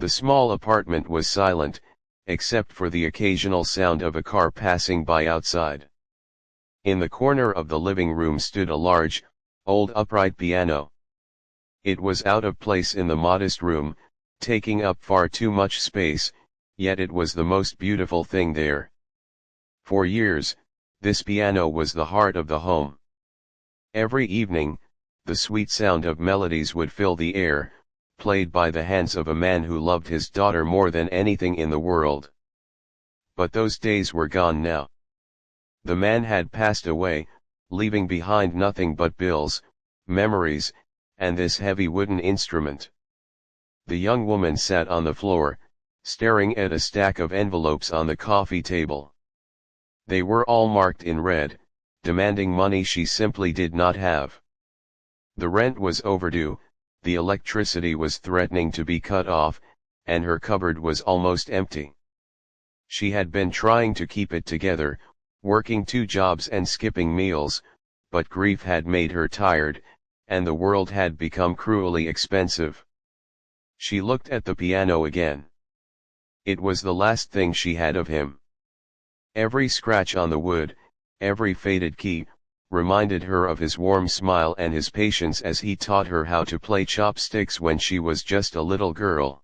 The small apartment was silent, except for the occasional sound of a car passing by outside. In the corner of the living room stood a large, old upright piano. It was out of place in the modest room, taking up far too much space, yet it was the most beautiful thing there. For years, this piano was the heart of the home. Every evening, the sweet sound of melodies would fill the air, played by the hands of a man who loved his daughter more than anything in the world. But those days were gone now. The man had passed away, leaving behind nothing but bills, memories, and this heavy wooden instrument. The young woman sat on the floor, staring at a stack of envelopes on the coffee table. They were all marked in red, demanding money she simply did not have. The rent was overdue, the electricity was threatening to be cut off, and her cupboard was almost empty. She had been trying to keep it together, working 2 jobs and skipping meals, but grief had made her tired, and the world had become cruelly expensive. She looked at the piano again. It was the last thing she had of him. Every scratch on the wood, every faded key, reminded her of his warm smile and his patience as he taught her how to play chopsticks when she was just a little girl.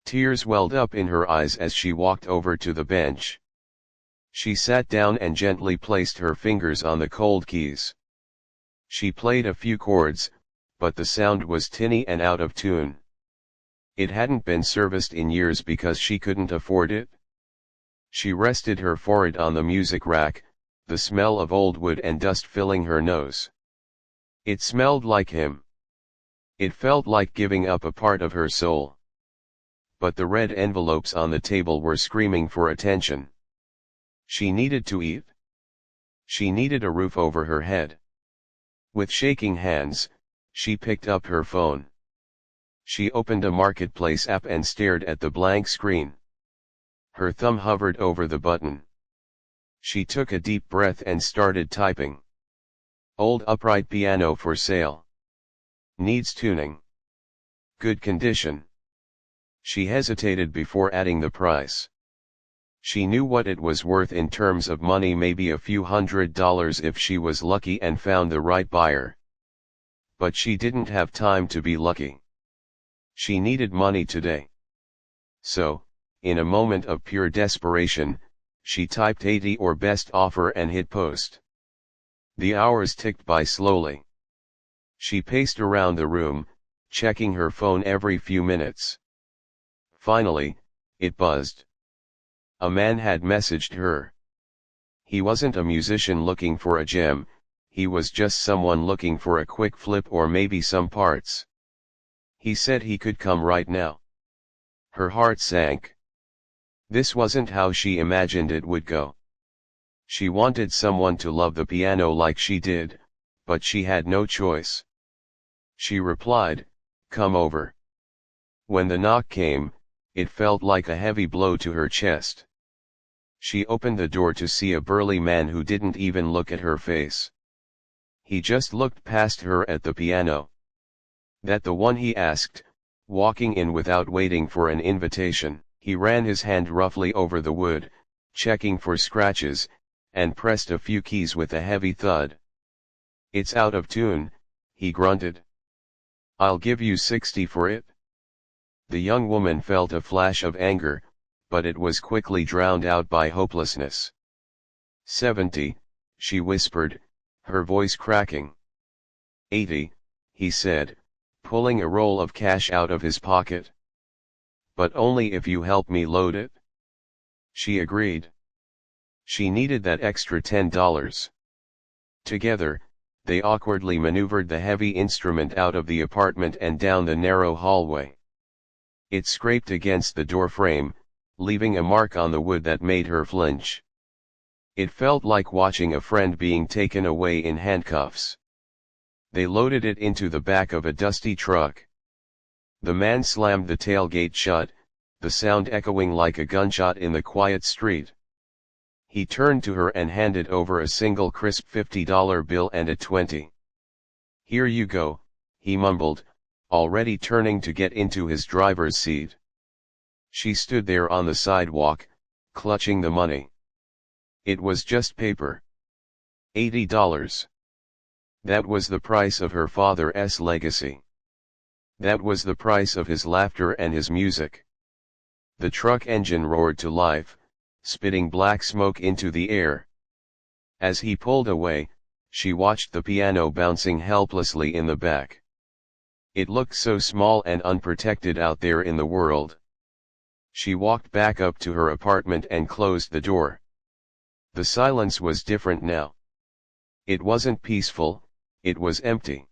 Tears welled up in her eyes as she walked over to the bench. She sat down and gently placed her fingers on the cold keys. She played a few chords, but the sound was tinny and out of tune. It hadn't been serviced in years because she couldn't afford it. She rested her forehead on the music rack, the smell of old wood and dust filling her nose. It smelled like him. It felt like giving up a part of her soul. But the red envelopes on the table were screaming for attention. She needed to eat. She needed a roof over her head. With shaking hands, she picked up her phone. She opened a marketplace app and stared at the blank screen. Her thumb hovered over the button. She took a deep breath and started typing. Old upright piano for sale. Needs tuning. Good condition. She hesitated before adding the price. She knew what it was worth in terms of money, maybe a few $100s if she was lucky and found the right buyer. But she didn't have time to be lucky. She needed money today. So, in a moment of pure desperation, she typed 80 or best offer and hit post. The hours ticked by slowly. She paced around the room, checking her phone every few minutes. Finally, it buzzed. A man had messaged her. He wasn't a musician looking for a gem, he was just someone looking for a quick flip or maybe some parts. He said he could come right now. Her heart sank. This wasn't how she imagined it would go. She wanted someone to love the piano like she did, but she had no choice. She replied, "Come over." When the knock came, it felt like a heavy blow to her chest. She opened the door to see a burly man who didn't even look at her face. He just looked past her at the piano. "That the one?" he asked, walking in without waiting for an invitation. He ran his hand roughly over the wood, checking for scratches, and pressed a few keys with a heavy thud. "It's out of tune," he grunted. "I'll give you 60 for it." The young woman felt a flash of anger, but it was quickly drowned out by hopelessness. 70, she whispered, her voice cracking. 80, he said, pulling a roll of cash out of his pocket. "But only if you help me load it." She agreed. She needed that extra $10. Together, they awkwardly maneuvered the heavy instrument out of the apartment and down the narrow hallway. It scraped against the door frame, leaving a mark on the wood that made her flinch. It felt like watching a friend being taken away in handcuffs. They loaded it into the back of a dusty truck. The man slammed the tailgate shut, the sound echoing like a gunshot in the quiet street. He turned to her and handed over a single crisp $50 bill and a 20. "Here you go," he mumbled, already turning to get into his driver's seat. She stood there on the sidewalk, clutching the money. It was just paper. $80. That was the price of her father's legacy. That was the price of his laughter and his music. The truck engine roared to life, spitting black smoke into the air. As he pulled away, she watched the piano bouncing helplessly in the back. It looked so small and unprotected out there in the world. She walked back up to her apartment and closed the door. The silence was different now. It wasn't peaceful, it was empty.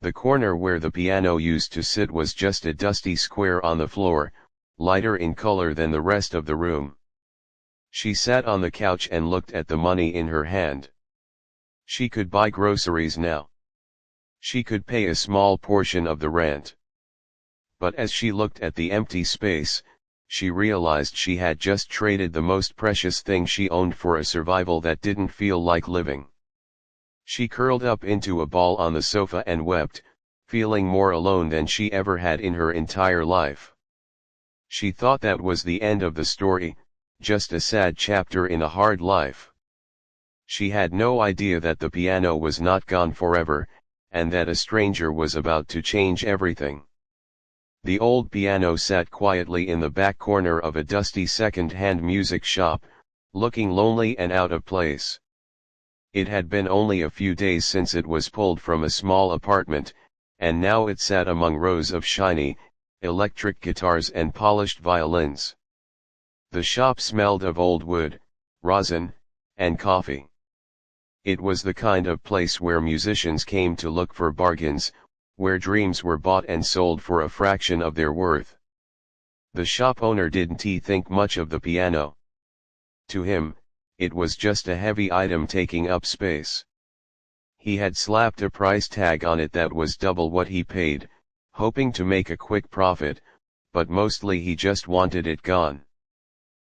The corner where the piano used to sit was just a dusty square on the floor, lighter in color than the rest of the room. She sat on the couch and looked at the money in her hand. She could buy groceries now. She could pay a small portion of the rent. But as she looked at the empty space, she realized she had just traded the most precious thing she owned for a survival that didn't feel like living. She curled up into a ball on the sofa and wept, feeling more alone than she ever had in her entire life. She thought that was the end of the story, just a sad chapter in a hard life. She had no idea that the piano was not gone forever, and that a stranger was about to change everything. The old piano sat quietly in the back corner of a dusty second-hand music shop, looking lonely and out of place. It had been only a few days since it was pulled from a small apartment, and now it sat among rows of shiny, electric guitars and polished violins. The shop smelled of old wood, rosin, and coffee. It was the kind of place where musicians came to look for bargains, where dreams were bought and sold for a fraction of their worth. The shop owner didn't think much of the piano. To him, it was just a heavy item taking up space. He had slapped a price tag on it that was double what he paid, hoping to make a quick profit, but mostly he just wanted it gone.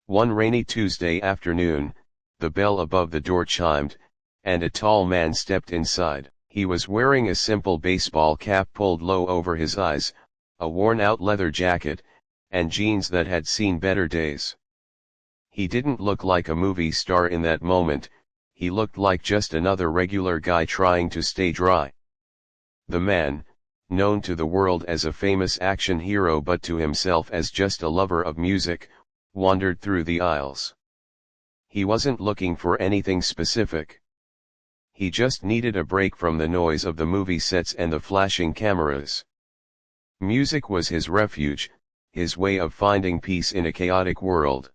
One rainy Tuesday afternoon, the bell above the door chimed, and a tall man stepped inside. He was wearing a simple baseball cap pulled low over his eyes, a worn-out leather jacket, and jeans that had seen better days. He didn't look like a movie star in that moment, he looked like just another regular guy trying to stay dry. The man, known to the world as a famous action hero but to himself as just a lover of music, wandered through the aisles. He wasn't looking for anything specific. He just needed a break from the noise of the movie sets and the flashing cameras. Music was his refuge, his way of finding peace in a chaotic world.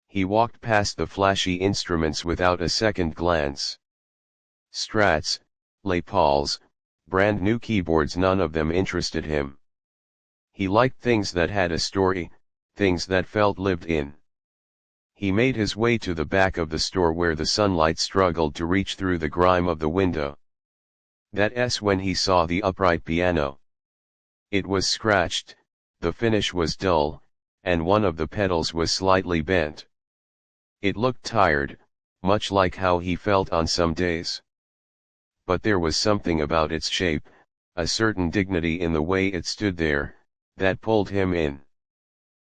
He walked past the flashy instruments without a second glance. Strats, Les Pauls, brand new keyboards, none of them interested him. He liked things that had a story, things that felt lived in. He made his way to the back of the store where the sunlight struggled to reach through the grime of the window. That's when he saw the upright piano. It was scratched, the finish was dull, and one of the pedals was slightly bent. It looked tired, much like how he felt on some days. But there was something about its shape, a certain dignity in the way it stood there, that pulled him in.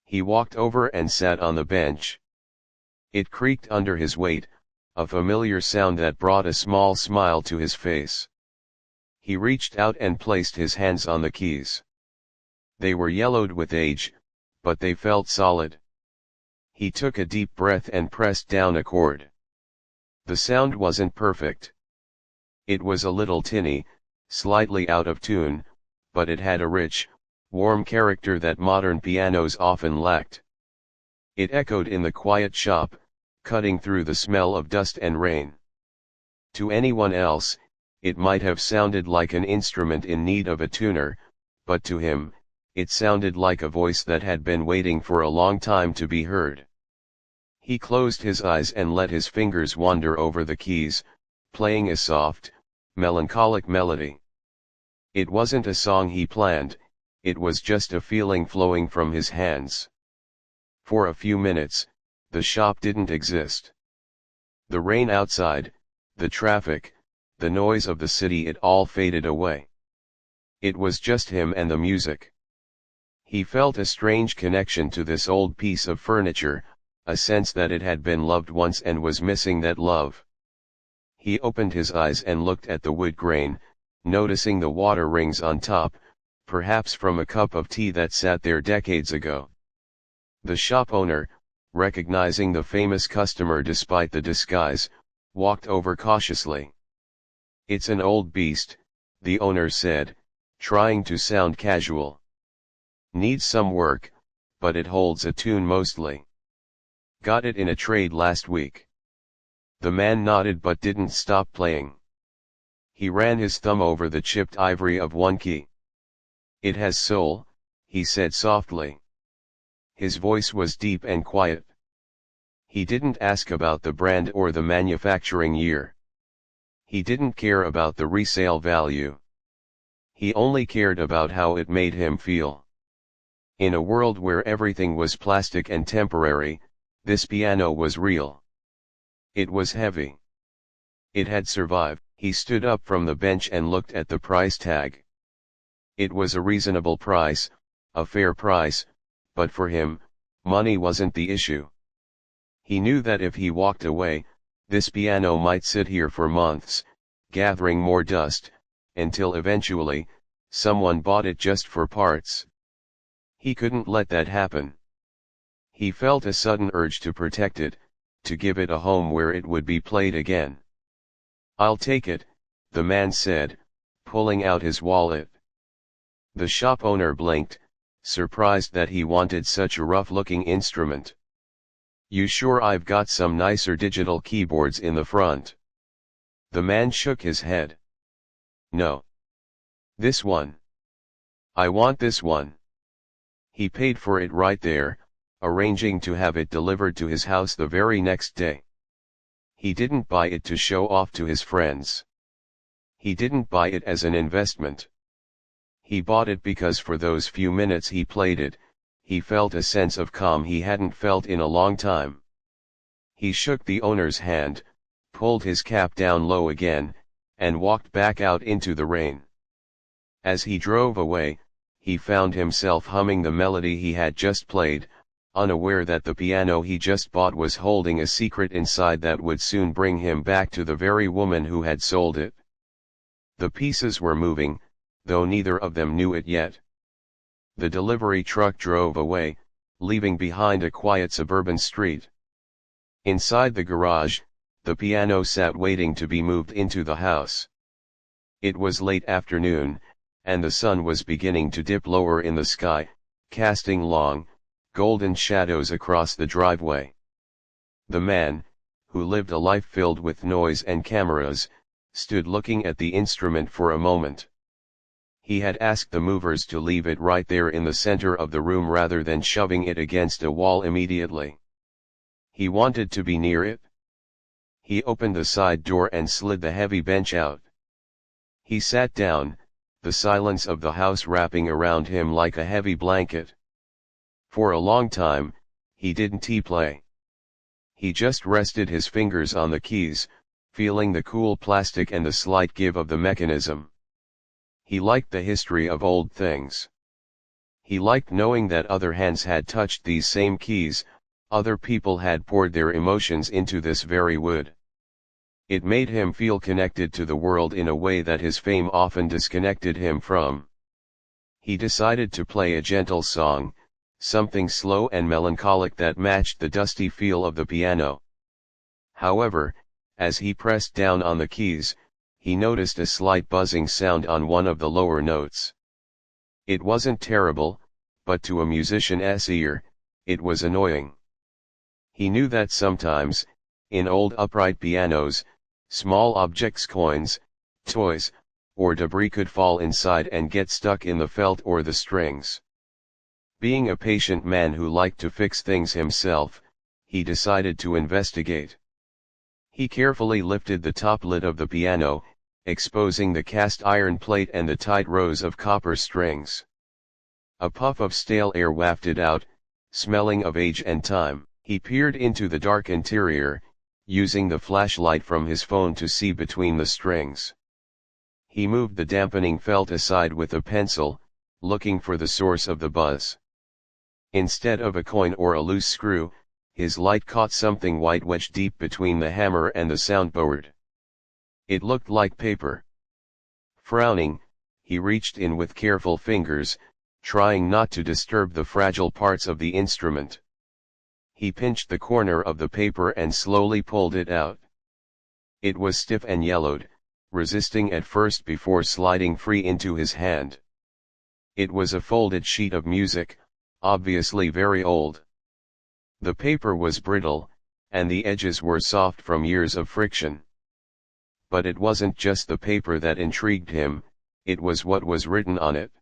He walked over and sat on the bench. It creaked under his weight, a familiar sound that brought a small smile to his face. He reached out and placed his hands on the keys. They were yellowed with age, but they felt solid. He took a deep breath and pressed down a chord. The sound wasn't perfect. It was a little tinny, slightly out of tune, but it had a rich, warm character that modern pianos often lacked. It echoed in the quiet shop, cutting through the smell of dust and rain. To anyone else, it might have sounded like an instrument in need of a tuner, but to him, it sounded like a voice that had been waiting for a long time to be heard. He closed his eyes and let his fingers wander over the keys, playing a soft, melancholic melody. It wasn't a song he planned, it was just a feeling flowing from his hands. For a few minutes, the shop didn't exist. The rain outside, the traffic, the noise of the city, it all faded away. It was just him and the music. He felt a strange connection to this old piece of furniture, a sense that it had been loved once and was missing that love. He opened his eyes and looked at the wood grain, noticing the water rings on top, perhaps from a cup of tea that sat there decades ago. The shop owner, recognizing the famous customer despite the disguise, walked over cautiously. "It's an old beast," the owner said, trying to sound casual. "Needs some work, but it holds a tune mostly. Got it in a trade last week." The man nodded but didn't stop playing. He ran his thumb over the chipped ivory of one key. "It has soul," he said softly. His voice was deep and quiet. He didn't ask about the brand or the manufacturing year. He didn't care about the resale value. He only cared about how it made him feel. In a world where everything was plastic and temporary, this piano was real. It was heavy. It had survived. He stood up from the bench and looked at the price tag. It was a reasonable price, a fair price, but for him, money wasn't the issue. He knew that if he walked away, this piano might sit here for months, gathering more dust, until eventually, someone bought it just for parts. He couldn't let that happen. He felt a sudden urge to protect it, to give it a home where it would be played again. "I'll take it," the man said, pulling out his wallet. The shop owner blinked, surprised that he wanted such a rough-looking instrument. "You sure I've got some nicer digital keyboards in the front?" The man shook his head. "No. This one. I want this one." He paid for it right there, arranging to have it delivered to his house the very next day. He didn't buy it to show off to his friends. He didn't buy it as an investment. He bought it because for those few minutes he played it, he felt a sense of calm he hadn't felt in a long time. He shook the owner's hand, pulled his cap down low again, and walked back out into the rain. As he drove away, he found himself humming the melody he had just played, unaware that the piano he just bought was holding a secret inside that would soon bring him back to the very woman who had sold it. The pieces were moving, though neither of them knew it yet. The delivery truck drove away, leaving behind a quiet suburban street. Inside the garage, the piano sat waiting to be moved into the house. It was late afternoon, and the sun was beginning to dip lower in the sky, casting long, golden shadows across the driveway. The man, who lived a life filled with noise and cameras, stood looking at the instrument for a moment. He had asked the movers to leave it right there in the center of the room rather than shoving it against a wall immediately. He wanted to be near it. He opened the side door and slid the heavy bench out. He sat down, the silence of the house wrapping around him like a heavy blanket. For a long time, he didn't play. He just rested his fingers on the keys, feeling the cool plastic and the slight give of the mechanism. He liked the history of old things. He liked knowing that other hands had touched these same keys, other people had poured their emotions into this very wood. It made him feel connected to the world in a way that his fame often disconnected him from. He decided to play a gentle song, something slow and melancholic that matched the dusty feel of the piano. However, as he pressed down on the keys, he noticed a slight buzzing sound on one of the lower notes. It wasn't terrible, but to a musician's ear, it was annoying. He knew that sometimes, in old upright pianos, small objects, coins, toys, or debris could fall inside and get stuck in the felt or the strings. Being a patient man who liked to fix things himself, he decided to investigate. He carefully lifted the top lid of the piano, exposing the cast iron plate and the tight rows of copper strings. A puff of stale air wafted out, smelling of age and time. He peered into the dark interior, using the flashlight from his phone to see between the strings. He moved the dampening felt aside with a pencil, looking for the source of the buzz. Instead of a coin or a loose screw, his light caught something white wedged deep between the hammer and the soundboard. It looked like paper. Frowning, he reached in with careful fingers, trying not to disturb the fragile parts of the instrument. He pinched the corner of the paper and slowly pulled it out. It was stiff and yellowed, resisting at first before sliding free into his hand. It was a folded sheet of music, obviously very old. The paper was brittle, and the edges were soft from years of friction. But it wasn't just the paper that intrigued him, it was what was written on it.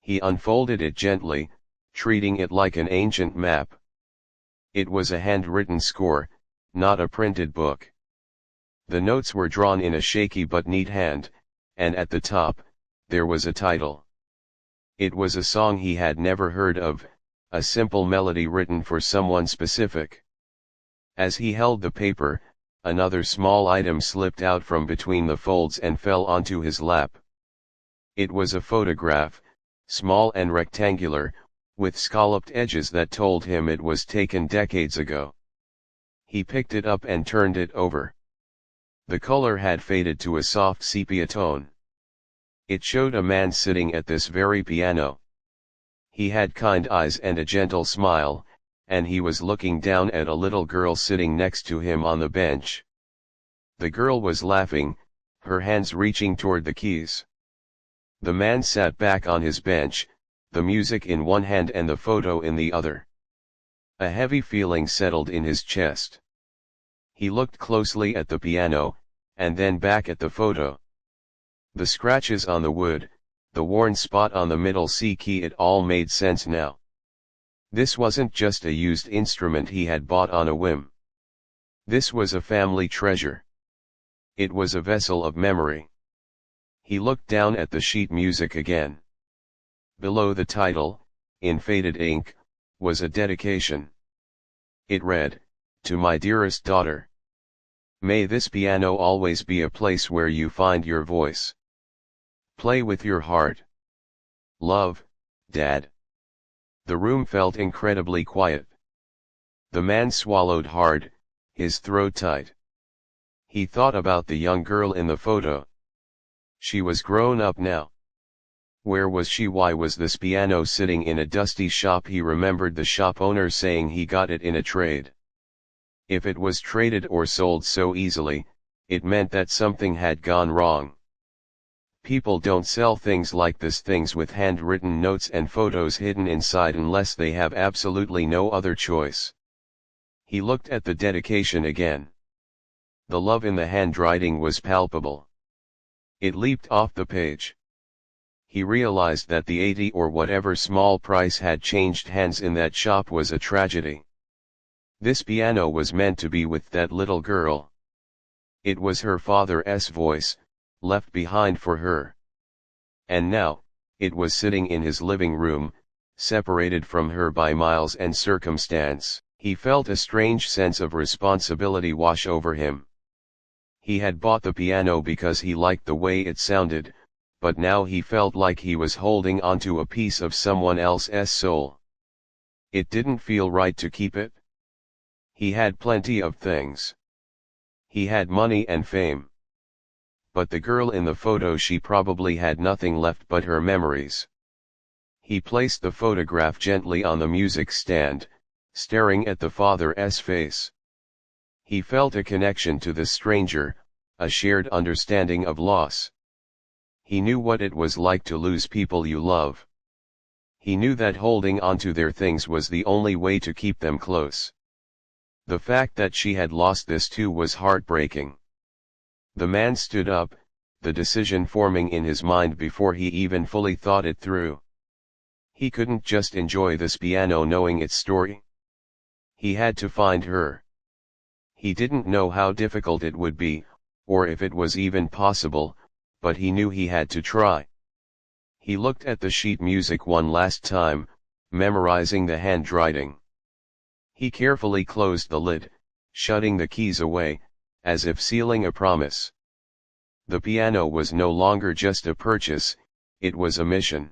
He unfolded it gently, treating it like an ancient map. It was a handwritten score, not a printed book. The notes were drawn in a shaky but neat hand, and at the top, there was a title. It was a song he had never heard of, a simple melody written for someone specific. As he held the paper, another small item slipped out from between the folds and fell onto his lap. It was a photograph, small and rectangular, with scalloped edges that told him it was taken decades ago. He picked it up and turned it over. The color had faded to a soft sepia tone. It showed a man sitting at this very piano. He had kind eyes and a gentle smile, and he was looking down at a little girl sitting next to him on the bench. The girl was laughing, her hands reaching toward the keys. The man sat back on his bench, the music in one hand and the photo in the other. A heavy feeling settled in his chest. He looked closely at the piano, and then back at the photo. The scratches on the wood, the worn spot on the middle C key, it all made sense now. This wasn't just a used instrument he had bought on a whim. This was a family treasure. It was a vessel of memory. He looked down at the sheet music again. Below the title, in faded ink, was a dedication. It read, "To my dearest daughter. May this piano always be a place where you find your voice. Play with your heart. Love, Dad." The room felt incredibly quiet. The man swallowed hard, his throat tight. He thought about the young girl in the photo. She was grown up now. Where was she? Why was this piano sitting in a dusty shop? He remembered the shop owner saying he got it in a trade. If it was traded or sold so easily, it meant that something had gone wrong. People don't sell things like this, things with handwritten notes and photos hidden inside, unless they have absolutely no other choice. He looked at the dedication again. The love in the handwriting was palpable. It leaped off the page. He realized that the 80 or whatever small price had changed hands in that shop was a tragedy. This piano was meant to be with that little girl. It was her father's voice, left behind for her. And now, it was sitting in his living room, separated from her by miles and circumstance. He felt a strange sense of responsibility wash over him. He had bought the piano because he liked the way it sounded, but now he felt like he was holding onto a piece of someone else's soul. It didn't feel right to keep it. He had plenty of things. He had money and fame. But the girl in the photo, she probably had nothing left but her memories. He placed the photograph gently on the music stand, staring at the father's face. He felt a connection to the stranger, a shared understanding of loss. He knew what it was like to lose people you love. He knew that holding onto their things was the only way to keep them close. The fact that she had lost this too was heartbreaking. The man stood up, the decision forming in his mind before he even fully thought it through. He couldn't just enjoy this piano knowing its story. He had to find her. He didn't know how difficult it would be, or if it was even possible, but he knew he had to try. He looked at the sheet music one last time, memorizing the handwriting. He carefully closed the lid, shutting the keys away, as if sealing a promise. The piano was no longer just a purchase, it was a mission.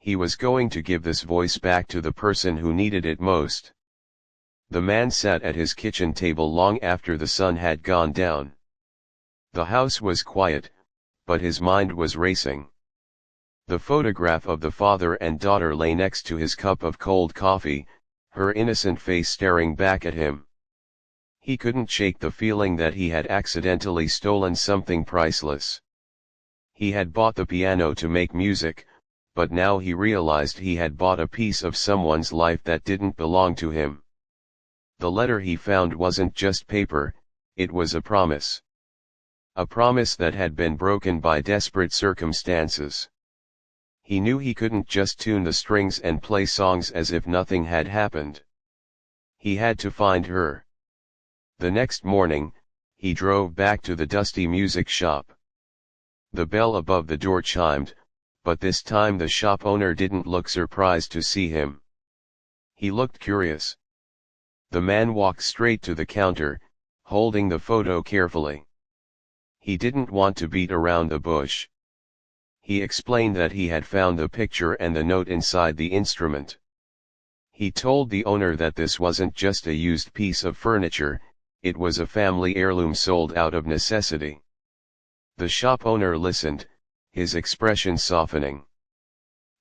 He was going to give this voice back to the person who needed it most. The man sat at his kitchen table long after the sun had gone down. The house was quiet, but his mind was racing. The photograph of the father and daughter lay next to his cup of cold coffee, her innocent face staring back at him. He couldn't shake the feeling that he had accidentally stolen something priceless. He had bought the piano to make music, but now he realized he had bought a piece of someone's life that didn't belong to him. The letter he found wasn't just paper, it was a promise. A promise that had been broken by desperate circumstances. He knew he couldn't just tune the strings and play songs as if nothing had happened. He had to find her. The next morning, he drove back to the dusty music shop. The bell above the door chimed, but this time the shop owner didn't look surprised to see him. He looked curious. The man walked straight to the counter, holding the photo carefully. He didn't want to beat around the bush. He explained that he had found the picture and the note inside the instrument. He told the owner that this wasn't just a used piece of furniture, it was a family heirloom sold out of necessity. The shop owner listened, his expression softening.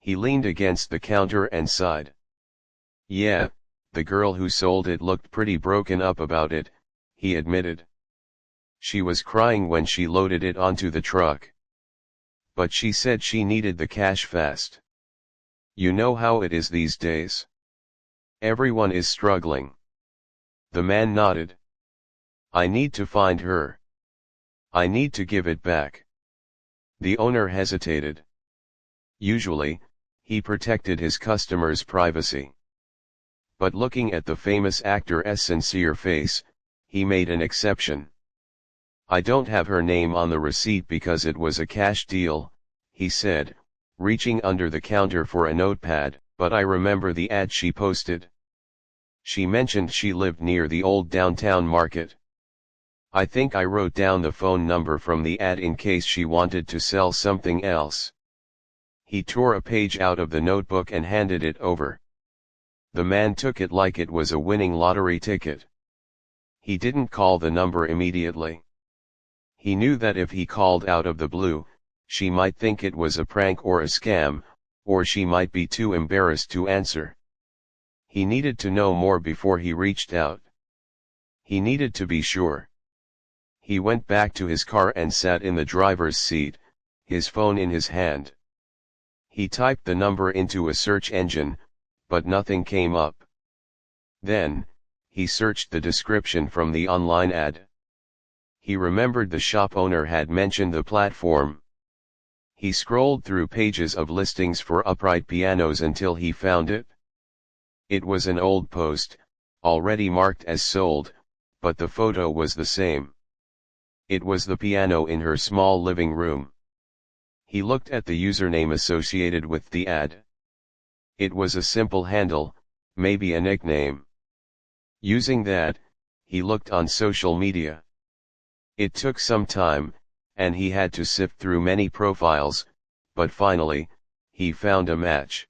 He leaned against the counter and sighed. "Yeah, the girl who sold it looked pretty broken up about it," he admitted. "She was crying when she loaded it onto the truck. But she said she needed the cash fast. You know how it is these days. Everyone is struggling." The man nodded. "I need to find her. I need to give it back." The owner hesitated. Usually, he protected his customers' privacy. But looking at the famous actor's sincere face, he made an exception. "I don't have her name on the receipt because it was a cash deal," he said, reaching under the counter for a notepad, "but I remember the ad she posted. She mentioned she lived near the old downtown market. I think I wrote down the phone number from the ad in case she wanted to sell something else." He tore a page out of the notebook and handed it over. The man took it like it was a winning lottery ticket. He didn't call the number immediately. He knew that if he called out of the blue, she might think it was a prank or a scam, or she might be too embarrassed to answer. He needed to know more before he reached out. He needed to be sure. He went back to his car and sat in the driver's seat, his phone in his hand. He typed the number into a search engine, but nothing came up. Then, he searched the description from the online ad. He remembered the shop owner had mentioned the platform. He scrolled through pages of listings for upright pianos until he found it. It was an old post, already marked as sold, but the photo was the same. It was the piano in her small living room. He looked at the username associated with the ad. It was a simple handle, maybe a nickname. Using that, he looked on social media. It took some time, and he had to sift through many profiles, but finally, he found a match.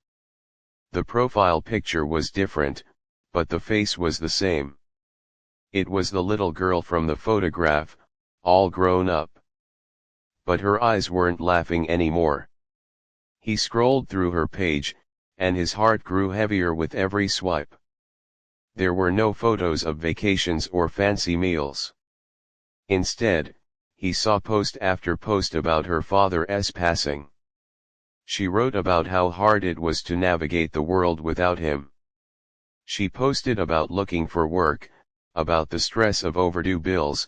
The profile picture was different, but the face was the same. It was the little girl from the photograph, all grown up. But her eyes weren't laughing anymore. He scrolled through her page, and his heart grew heavier with every swipe. There were no photos of vacations or fancy meals. Instead, he saw post after post about her father's passing. She wrote about how hard it was to navigate the world without him. She posted about looking for work, about the stress of overdue bills,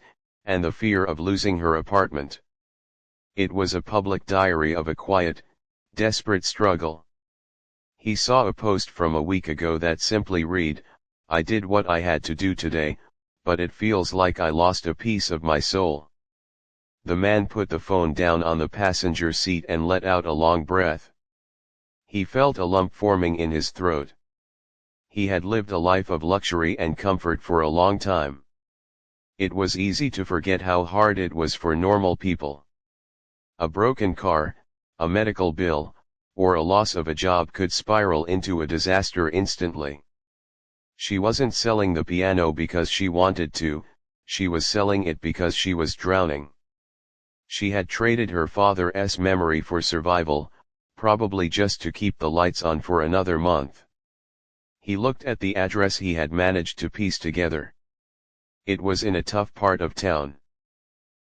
and the fear of losing her apartment. It was a public diary of a quiet, desperate struggle. He saw a post from a week ago that simply read, "I did what I had to do today, but it feels like I lost a piece of my soul." The man put the phone down on the passenger seat and let out a long breath. He felt a lump forming in his throat. He had lived a life of luxury and comfort for a long time. It was easy to forget how hard it was for normal people. A broken car, a medical bill, or a loss of a job could spiral into a disaster instantly. She wasn't selling the piano because she wanted to, she was selling it because she was drowning. She had traded her father's memory for survival, probably just to keep the lights on for another month. He looked at the address he had managed to piece together. It was in a tough part of town.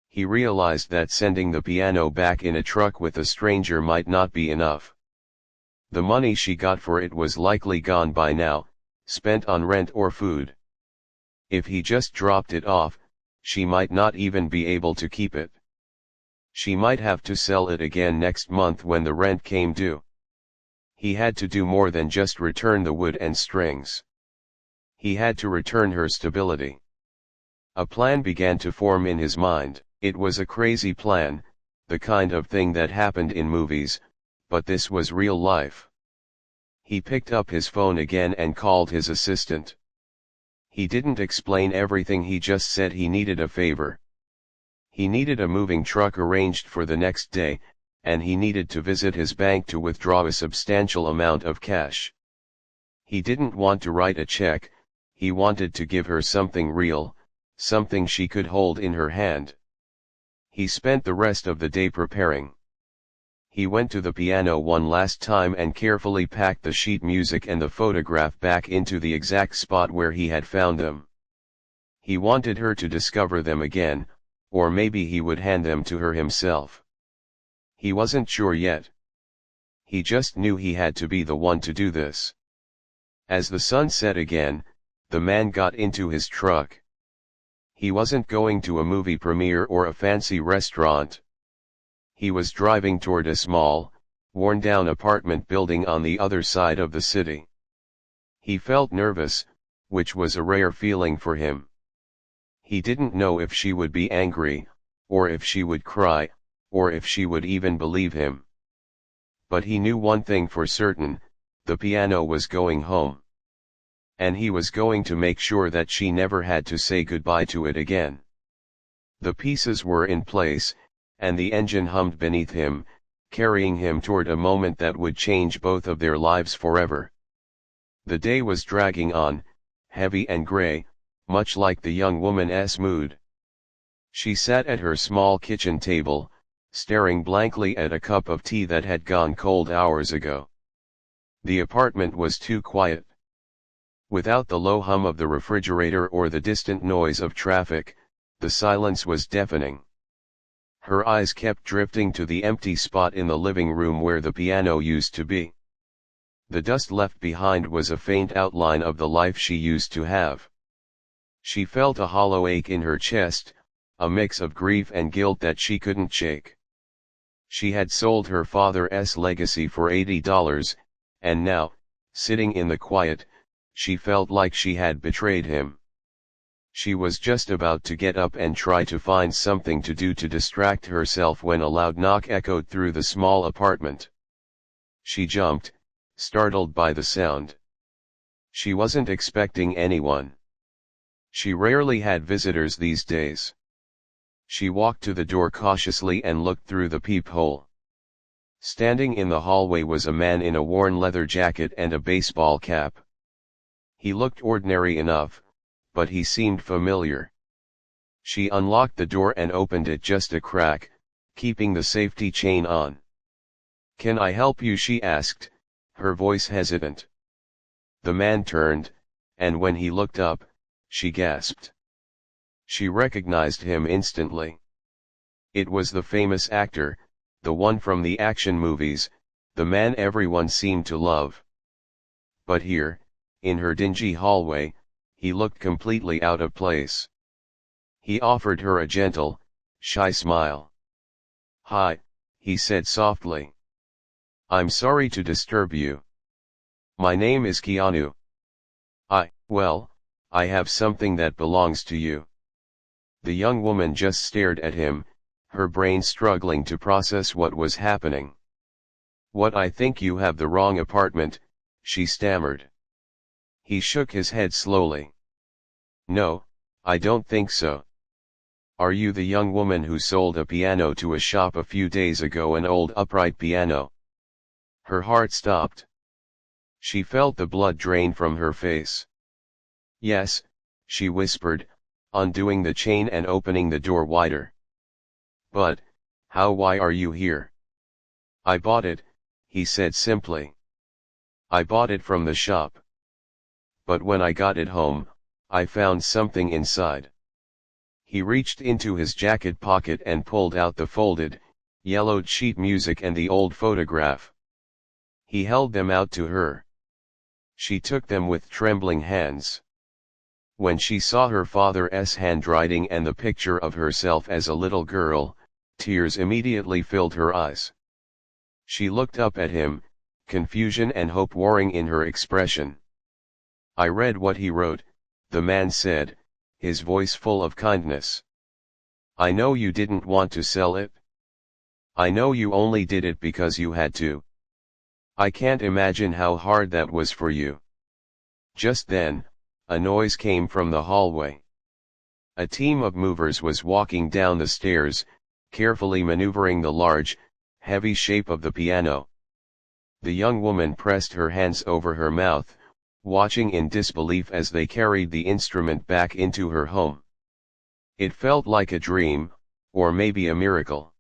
He realized that sending the piano back in a truck with a stranger might not be enough. The money she got for it was likely gone by now, spent on rent or food. If he just dropped it off, she might not even be able to keep it. She might have to sell it again next month when the rent came due. He had to do more than just return the wood and strings. He had to return her stability. A plan began to form in his mind. It was a crazy plan, the kind of thing that happened in movies, but this was real life. He picked up his phone again and called his assistant. He didn't explain everything, he just said he needed a favor. He needed a moving truck arranged for the next day, and he needed to visit his bank to withdraw a substantial amount of cash. He didn't want to write a check, he wanted to give her something real, something she could hold in her hand. He spent the rest of the day preparing. He went to the piano one last time and carefully packed the sheet music and the photograph back into the exact spot where he had found them. He wanted her to discover them again, or maybe he would hand them to her himself. He wasn't sure yet. He just knew he had to be the one to do this. As the sun set again, the man got into his truck. He wasn't going to a movie premiere or a fancy restaurant. He was driving toward a small, worn-down apartment building on the other side of the city. He felt nervous, which was a rare feeling for him. He didn't know if she would be angry, or if she would cry, or if she would even believe him. But he knew one thing for certain, the piano was going home. And he was going to make sure that she never had to say goodbye to it again. The pieces were in place, and the engine hummed beneath him, carrying him toward a moment that would change both of their lives forever. The day was dragging on, heavy and gray, much like the young woman's mood. She sat at her small kitchen table, staring blankly at a cup of tea that had gone cold hours ago. The apartment was too quiet. Without the low hum of the refrigerator or the distant noise of traffic, the silence was deafening. Her eyes kept drifting to the empty spot in the living room where the piano used to be. The dust left behind was a faint outline of the life she used to have. She felt a hollow ache in her chest, a mix of grief and guilt that she couldn't shake. She had sold her father's legacy for $80, and now, sitting in the quiet, she felt like she had betrayed him. She was just about to get up and try to find something to do to distract herself when a loud knock echoed through the small apartment. She jumped, startled by the sound. She wasn't expecting anyone. She rarely had visitors these days. She walked to the door cautiously and looked through the peephole. Standing in the hallway was a man in a worn leather jacket and a baseball cap. He looked ordinary enough, but he seemed familiar. She unlocked the door and opened it just a crack, keeping the safety chain on. "Can I help you?" she asked, her voice hesitant. The man turned, and when he looked up, she gasped. She recognized him instantly. It was the famous actor, the one from the action movies, the man everyone seemed to love. But here, in her dingy hallway, he looked completely out of place. He offered her a gentle, shy smile. "Hi," he said softly. "I'm sorry to disturb you. My name is Keanu. I have something that belongs to you." The young woman just stared at him, her brain struggling to process what was happening. I think you have the wrong apartment," she stammered. He shook his head slowly. "No, I don't think so. Are you the young woman who sold a piano to a shop a few days ago, an old upright piano?" Her heart stopped. She felt the blood drain from her face. "Yes," she whispered, undoing the chain and opening the door wider. "But, why are you here?" "I bought it," he said simply. "I bought it from the shop. But when I got it home, I found something inside." He reached into his jacket pocket and pulled out the folded, yellowed sheet music and the old photograph. He held them out to her. She took them with trembling hands. When she saw her father's handwriting and the picture of herself as a little girl, tears immediately filled her eyes. She looked up at him, confusion and hope warring in her expression. "I read what he wrote," the man said, his voice full of kindness. "I know you didn't want to sell it. I know you only did it because you had to. I can't imagine how hard that was for you." Just then, a noise came from the hallway. A team of movers was walking down the stairs, carefully maneuvering the large, heavy shape of the piano. The young woman pressed her hands over her mouth, watching in disbelief as they carried the instrument back into her home. It felt like a dream, or maybe a miracle.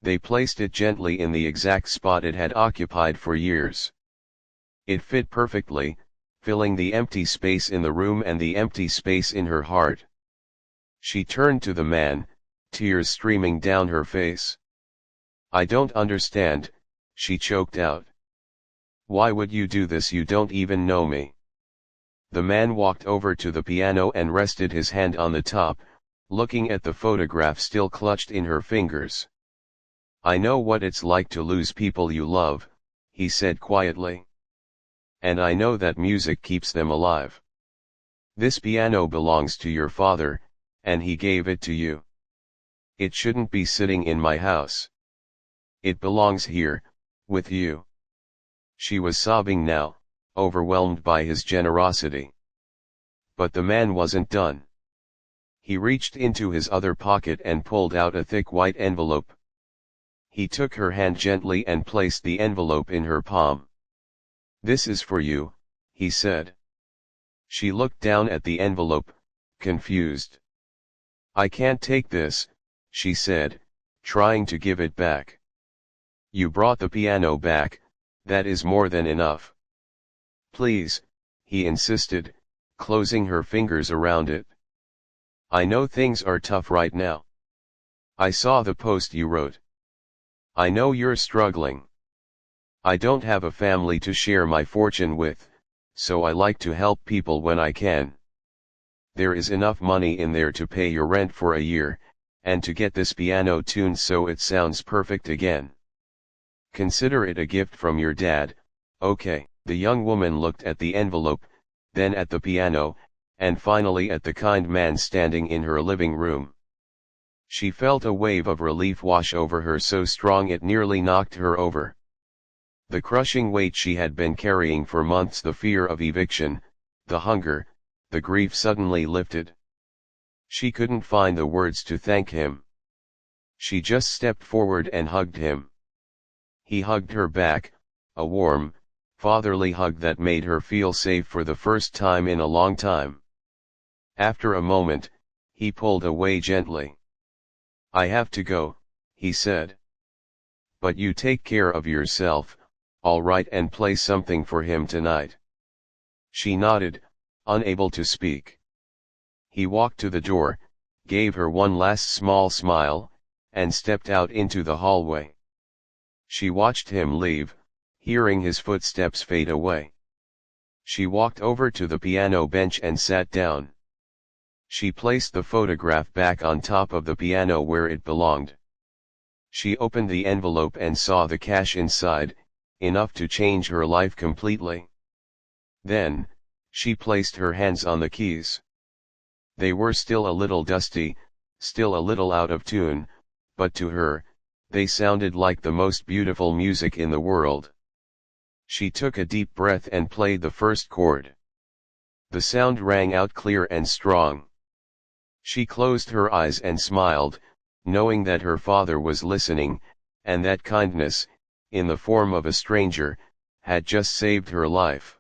They placed it gently in the exact spot it had occupied for years. It fit perfectly, filling the empty space in the room and the empty space in her heart. She turned to the man, tears streaming down her face. "I don't understand," she choked out. "Why would you do this? You don't even know me." The man walked over to the piano and rested his hand on the top, looking at the photograph still clutched in her fingers. "I know what it's like to lose people you love," he said quietly. "And I know that music keeps them alive. This piano belongs to your father, and he gave it to you. It shouldn't be sitting in my house. It belongs here, with you." She was sobbing now, overwhelmed by his generosity. But the man wasn't done. He reached into his other pocket and pulled out a thick white envelope. He took her hand gently and placed the envelope in her palm. "This is for you," he said. She looked down at the envelope, confused. "I can't take this," she said, trying to give it back. "You brought the piano back, that is more than enough." "Please," he insisted, closing her fingers around it. "I know things are tough right now. I saw the post you wrote. I know you're struggling. I don't have a family to share my fortune with, so I like to help people when I can. There is enough money in there to pay your rent for a year, and to get this piano tuned so it sounds perfect again. Consider it a gift from your dad, okay?" The young woman looked at the envelope, then at the piano, and finally at the kind man standing in her living room. She felt a wave of relief wash over her so strong it nearly knocked her over. The crushing weight she had been carrying for months, the fear of eviction, the hunger, the grief suddenly lifted. She couldn't find the words to thank him. She just stepped forward and hugged him. He hugged her back, a warm, fatherly hug that made her feel safe for the first time in a long time. After a moment, he pulled away gently. "I have to go," he said. "But you take care of yourself, all right, and play something for him tonight." She nodded, unable to speak. He walked to the door, gave her one last small smile, and stepped out into the hallway. She watched him leave, hearing his footsteps fade away. She walked over to the piano bench and sat down. She placed the photograph back on top of the piano where it belonged. She opened the envelope and saw the cash inside, enough to change her life completely. Then, she placed her hands on the keys. They were still a little dusty, still a little out of tune, but to her, they sounded like the most beautiful music in the world. She took a deep breath and played the first chord. The sound rang out clear and strong. She closed her eyes and smiled, knowing that her father was listening, and that kindness, in the form of a stranger, had just saved her life.